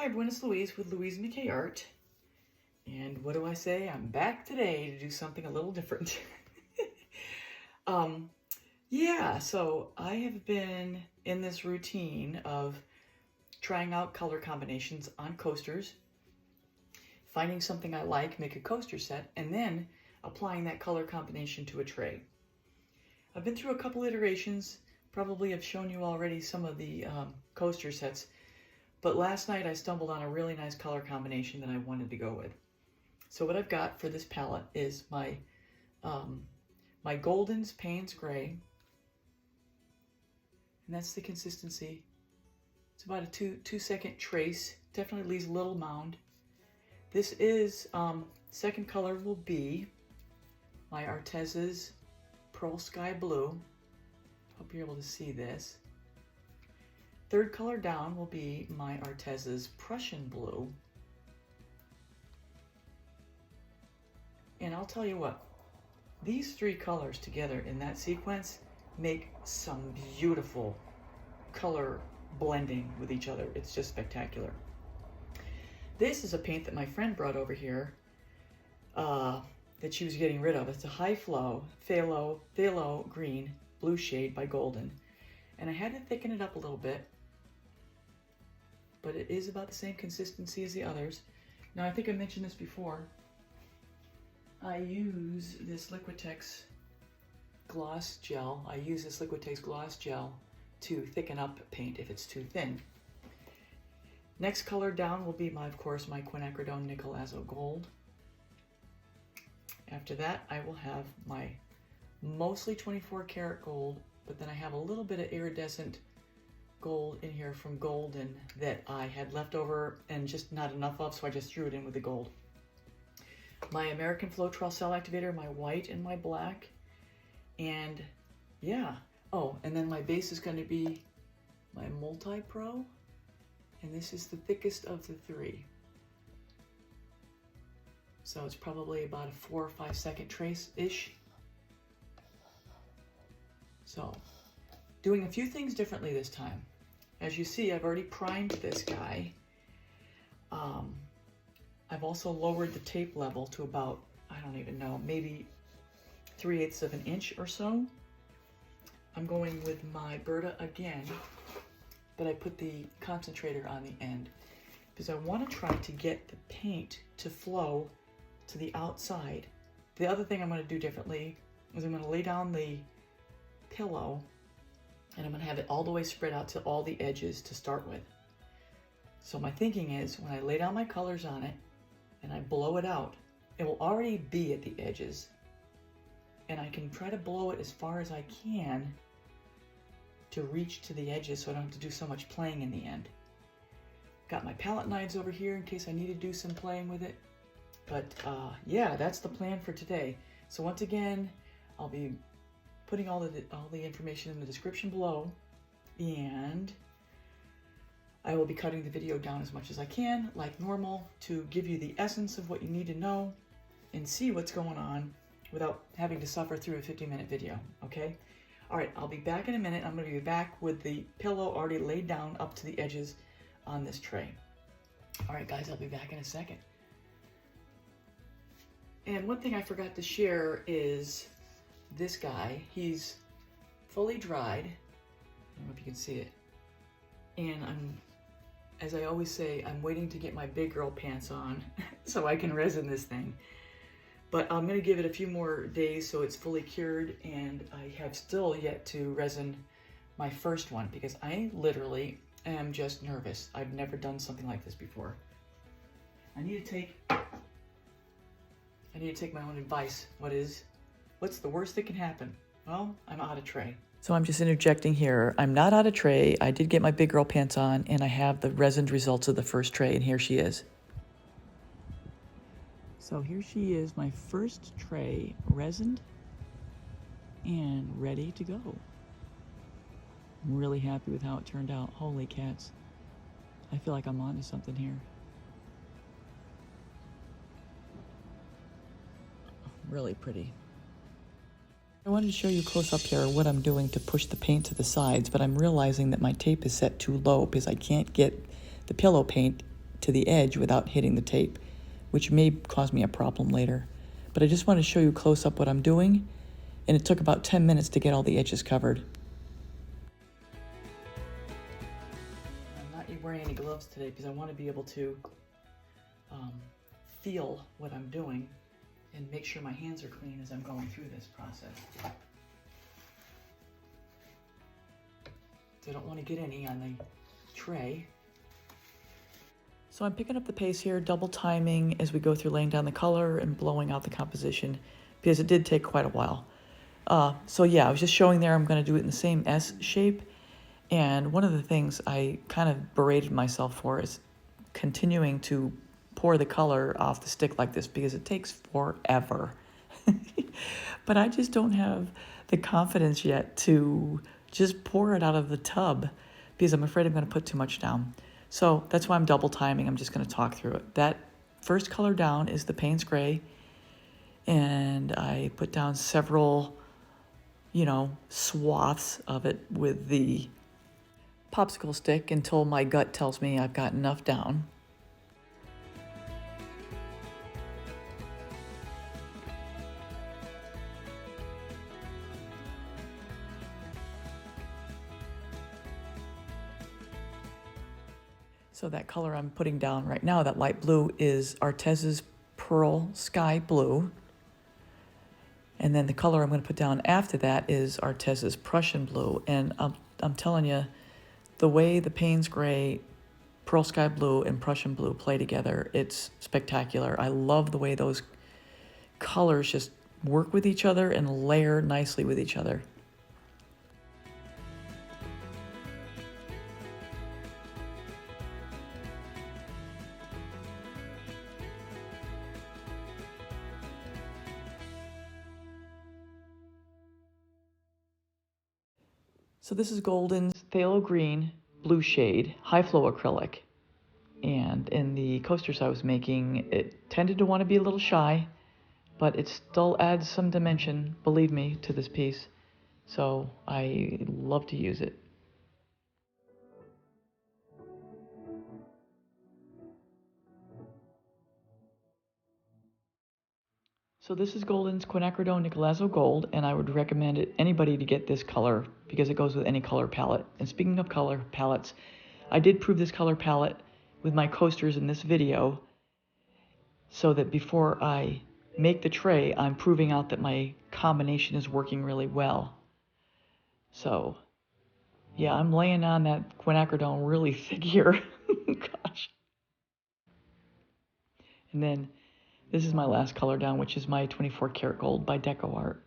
Hi, Buenos Louise with Louise McKay Art. And what do I say? I'm back today to do something a little different. Yeah, so I have been in this routine of trying out color combinations on coasters, finding something I like, make a coaster set, and then applying that color combination to a tray. I've been through a couple iterations, probably have shown you already some of the coaster sets, but last night I stumbled on a really nice color combination that I wanted to go with. So what I've got for this palette is my Golden's Payne's Gray, and that's the consistency. It's about a two second trace, definitely leaves a little mound. This is, second color will be my Arteza's Pearl Sky Blue. Hope you're able to see this. Third color down will be my Arteza's Prussian Blue. And I'll tell you what, these three colors together in that sequence make some beautiful color blending with each other. It's just spectacular. This is a paint that my friend brought over here that she was getting rid of. It's a high flow phthalo green blue shade by Golden. And I had to thicken it up a little bit, but it is about the same consistency as the others. Now I think I mentioned this before. I use this Liquitex gloss gel. I use this Liquitex gloss gel to thicken up paint if it's too thin. Next color down will be, of course, my quinacridone nickel azo gold. After that, I will have my mostly 24 karat gold, but then I have a little bit of iridescent gold in here from Golden that I had left over and just not enough of, so I just threw it in with the gold. My American Floetrol Cell Activator, my white and my black, and yeah. Oh, and then my base is going to be my Multi-Pro, and this is the thickest of the three. So it's probably about a 4 or 5 second trace-ish. So, doing a few things differently this time. As you see, I've already primed this guy. I've also lowered the tape level to about, I don't even know, maybe 3/8 of an inch or so. I'm going with my Berta again, but I put the concentrator on the end because I want to try to get the paint to flow to the outside. The other thing I'm going to do differently is I'm going to lay down the pillow and I'm going to have it all the way spread out to all the edges to start with. So my thinking is when I lay down my colors on it and I blow it out, it will already be at the edges, and I can try to blow it as far as I can to reach to the edges so I don't have to do so much playing in the end. Got my palette knives over here in case I need to do some playing with it. But yeah, that's the plan for today. So once again, I'll be putting all the information in the description below, and I will be cutting the video down as much as I can, like normal, to give you the essence of what you need to know and see what's going on without having to suffer through a 50-minute video, okay? All right, I'll be back in a minute. I'm going to be back with the pillow already laid down up to the edges on this tray. All right, guys, I'll be back in a second. And one thing I forgot to share is this guy. He's fully dried. I don't know if you can see it. And as I always say, I'm waiting to get my big girl pants on so I can resin this thing. But I'm going to give it a few more days so it's fully cured, and I have still yet to resin my first one because I literally am just nervous. I've never done something like this before. I need to take my own advice. What's the worst that can happen? Well, I'm out of tray. So I'm just interjecting here. I'm not out of tray. I did get my big girl pants on, and I have the resined results of the first tray, and here she is. So here she is, my first tray, resined and ready to go. I'm really happy with how it turned out. Holy cats. I feel like I'm onto something here. Really pretty. I wanted to show you close up here what I'm doing to push the paint to the sides, but I'm realizing that my tape is set too low because I can't get the pillow paint to the edge without hitting the tape, which may cause me a problem later. But I just want to show you close up what I'm doing, and it took about 10 minutes to get all the edges covered. I'm not wearing any gloves today because I want to be able to feel what I'm doing and make sure my hands are clean as I'm going through this process. So I don't want to get any on the tray. So I'm picking up the pace here, double timing as we go through laying down the color and blowing out the composition because it did take quite a while. So yeah, I was just showing there I'm going to do it in the same S shape. And one of the things I kind of berated myself for is continuing to pour the color off the stick like this because it takes forever. But I just don't have the confidence yet to just pour it out of the tub because I'm afraid I'm going to put too much down. So that's why I'm double timing. I'm just going to talk through it. That first color down is the Payne's Gray, and I put down several, swaths of it with the popsicle stick until my gut tells me I've got enough down. So that color I'm putting down right now, that light blue, is Arteza's Pearl Sky Blue. And then the color I'm going to put down after that is Arteza's Prussian Blue. And I'm telling you, the way the Payne's Gray, Pearl Sky Blue, and Prussian Blue play together, it's spectacular. I love the way those colors just work with each other and layer nicely with each other. So this is Golden's Phthalo Green Blue Shade High Flow Acrylic. And in the coasters I was making, it tended to want to be a little shy, but it still adds some dimension, believe me, to this piece. So I love to use it. So this is Golden's Quinacridone Nicolazo Gold, and I would recommend anybody to get this color because it goes with any color palette. And speaking of color palettes, I did prove this color palette with my coasters in this video so that before I make the tray, I'm proving out that my combination is working really well. So yeah, I'm laying on that quinacridone really thick here. Gosh. And then this is my last color down, which is my 24 karat gold by Deco Art.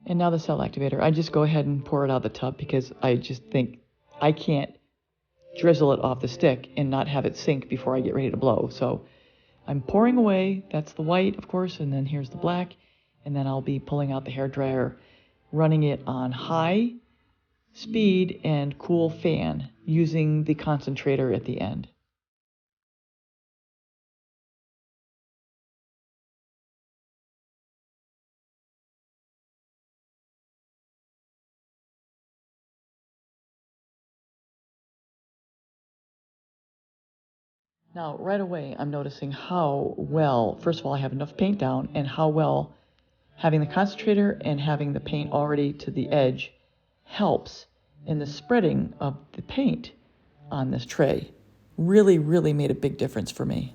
And now the cell activator. I just go ahead and pour it out of the tub because I just think I can't drizzle it off the stick and not have it sink before I get ready to blow. So I'm pouring away. That's the white, of course, and then here's the black. And then I'll be pulling out the hairdryer, running it on high speed and cool fan using the concentrator at the end. Now, right away, I'm noticing how well, first of all, I have enough paint down, and how well having the concentrator and having the paint already to the edge helps in the spreading of the paint on this tray. Really, really made a big difference for me.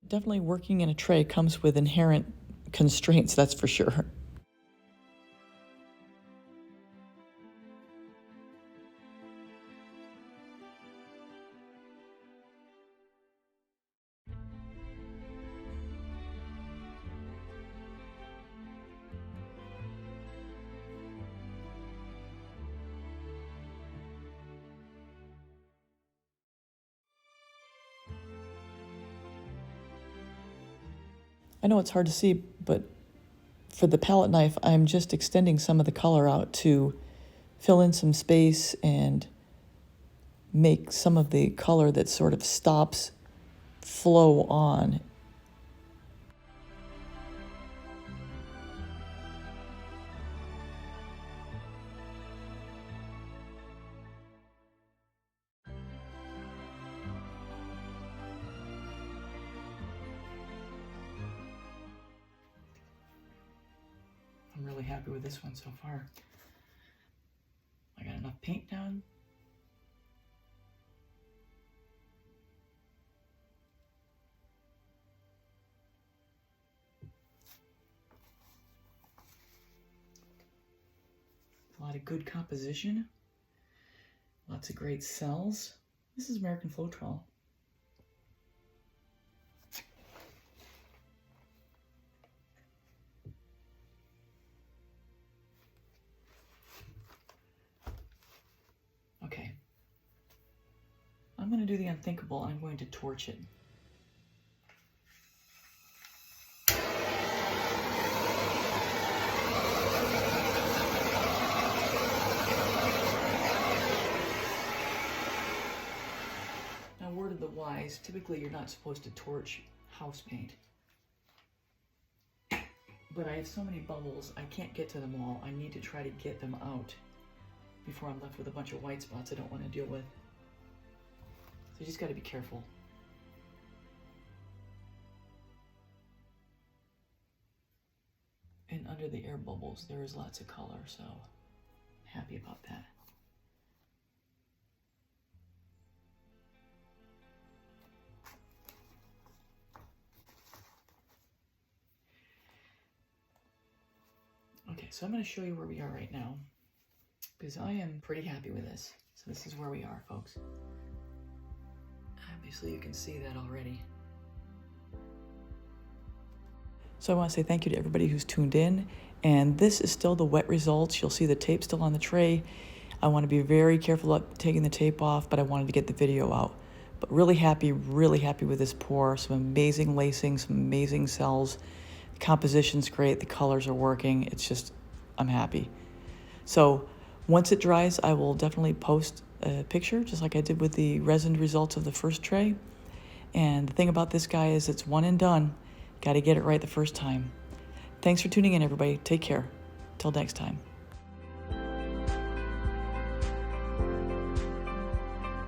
Definitely working in a tray comes with inherent constraints, that's for sure. I know it's hard to see, but for the palette knife, I'm just extending some of the color out to fill in some space and make some of the color that sort of stops flow on. I'm really happy with this one so far. I got enough paint down. A lot of good composition. Lots of great cells. This is American Floetrol. Okay. I'm going to do the unthinkable. I'm going to torch it. Now, word of the wise, typically you're not supposed to torch house paint. But I have so many bubbles, I can't get to them all. I need to try to get them out before I'm left with a bunch of white spots I don't want to deal with. So you just got to be careful. And under the air bubbles, there is lots of color, so happy about that. Okay, so I'm going to show you where we are right now, because I am pretty happy with this. So this is where we are, folks. Obviously you can see that already. So I want to say thank you to everybody who's tuned in, and this is still the wet results. You'll see the tape still on the tray. I want to be very careful about taking the tape off, but I wanted to get the video out. But really happy with this pour. Some amazing lacing, some amazing cells. The composition's great, the colors are working. It's just, I'm happy. So once it dries, I will definitely post a picture, just like I did with the resined results of the first tray. And the thing about this guy is it's one and done. Got to get it right the first time. Thanks for tuning in, everybody. Take care. Till next time.